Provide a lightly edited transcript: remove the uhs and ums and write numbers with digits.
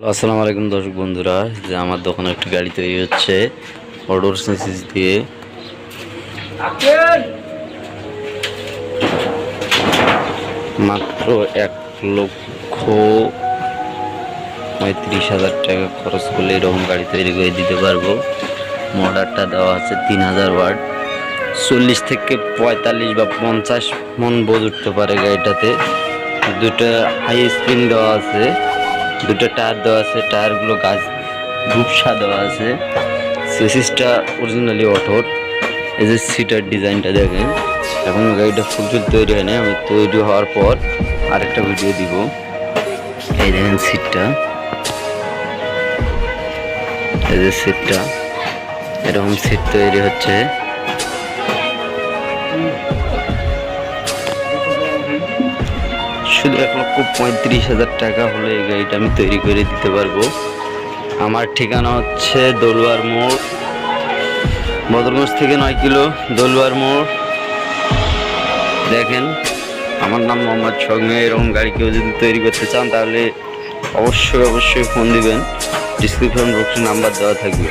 আসসালামু আলাইকুম দর্শক বন্ধুরা, যে আমার দোকানে একটি গাড়ি তৈরি হচ্ছে অর্ডার সিসিস দিয়ে। মাত্র 1,35,000 টাকা খরচ করলে এরকম গাড়ি তৈরি করে দিতে পারবো। মোটরটা দেওয়া আছে 3000 ওয়াট, 40 থেকে 45 বা 50 মন বোঝ উঠতে পারে গাড়িটাতে। দুটো হাই স্প্রিং দেওয়া আছে, দুটো টায়ার দেওয়া আছে, টায়ারগুলো গাছ রূপসা দেওয়া আছে। চেসিসটা অরিজিনালি অটোর। এই যে সিটার ডিজাইনটা দেখেন, এখন গাড়িটা ফুলফিল তৈরি হয় না, আমি তৈরি হওয়ার পর আরেকটা ভিডিও দিব। এই দেখেন সিটটা, এই যে সিটটা, এরকম সিট তৈরি হচ্ছে। শুধু 1,35,000 টাকা হলে এই গাড়িটা আমি তৈরি করে দিতে পারবো। আমার ঠিকানা হচ্ছে দোলুয়ার মোড়, বদরগঞ্জ থেকে 9 কিলো, দোলুয়ার মোড়। দেখেন, আমার নাম মোহাম্মদ সঙ্গে। এরকম গাড়ি কেউ যদি তৈরি করতে চান তাহলে অবশ্যই ফোন দিবেন, ডিসক্রিপশন বক্সে নাম্বার দেওয়া থাকবে।